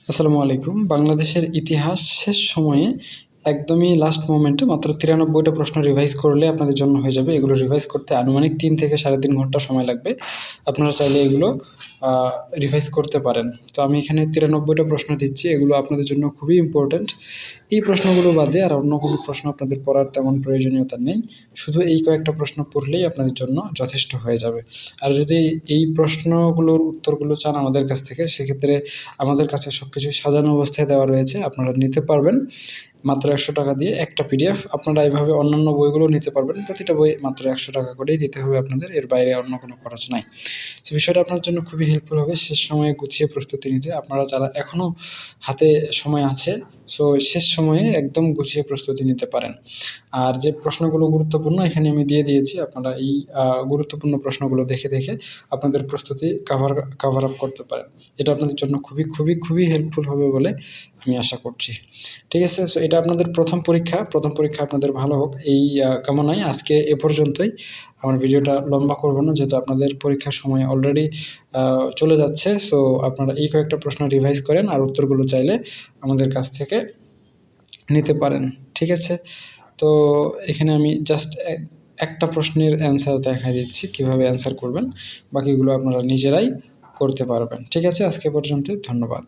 আসসালামু আলাইকুম। বাংলাদেশের ইতিহাস শেষ সময়ে একদমই লাস্ট মোমেন্টে মাত্র ৯৩টা প্রশ্ন রিভাইজ করলে আপনাদের জন্য হয়ে যাবে। এগুলো রিভাইজ করতে আনুমানিক ৩ থেকে ৩.৫ ঘন্টা সময় লাগবে। আপনারা চাইলে এগুলো আ রিভাইজ করতে পারেন। তো আমি এখানে ৯৩টা প্রশ্ন দিচ্ছি। এগুলো আপনাদের জন্য খুবই ইম্পোর্টেন্ট। এই প্রশ্নগুলো বাদে আর অন্য কোনো প্রশ্ন আপনাদের পড়ার তেমন প্রয়োজনীয়তা নেই। শুধু এই কয়েকটা প্রশ্ন পড়লেই আপনাদের জন্য যথেষ্ট হয়ে যাবে। আর যদি এই প্রশ্নগুলোর উত্তরগুলো চান আমাদের কাছ থেকে, সেক্ষেত্রে আমাদের কাছে সবকিছু সাজানো অবস্থায় দেওয়া রয়েছে। আপনারা নিতে পারবেন মাত্র ৳১০০ দিয়ে একটা পিডিএফ। আপনারা এভাবে অন্যান্য বইগুলোও নিতে পারবেন। প্রতিটা বই মাত্র ৳১০০ করেই দিতে হবে আপনাদের। এর বাইরে অন্য কোনো খরচ নাই। তো বিষয়টা আপনার জন্য খুবই হেল্পফুল হবে শেষ সময়ে গুছিয়ে প্রস্তুতি নিতে। আপনারা যারা এখনও হাতে সময় আছে, সো শেষ সময়ে একদম গুছিয়ে প্রস্তুতি নিতে পারেন। আর যে প্রশ্নগুলো গুরুত্বপূর্ণ এখানে আমি দিয়ে দিয়েছি। আপনারা এই গুরুত্বপূর্ণ প্রশ্নগুলো দেখে আপনাদের প্রস্তুতি কাভার আপ করতে পারেন। এটা আপনাদের জন্য খুবই হেল্পফুল হবে বলে আমি আশা করছি। ঠিক আছে? সো এটা আপনাদের প্রথম পরীক্ষা। প্রথম পরীক্ষা আপনাদের ভালো হোক এই কামনায় আজকে এ পর্যন্তই। আমার ভিডিওটা লম্বা করব না, যেহেতু আপনাদের পরীক্ষার সময় অলরেডি চলে যাচ্ছে। সো আপনারা এই কয়েকটা প্রশ্ন রিভাইজ করেন আর উত্তরগুলো চাইলে আমাদের কাছ থেকে নিতে পারেন। ঠিক আছে? তো এখানে আমি জাস্ট একটা প্রশ্নের অ্যান্সার দেখায় দিচ্ছি, কীভাবে অ্যান্সার করবেন। বাকিগুলো আপনারা নিজেরাই করতে পারবেন। ঠিক আছে? আজকে পর্যন্তই। ধন্যবাদ।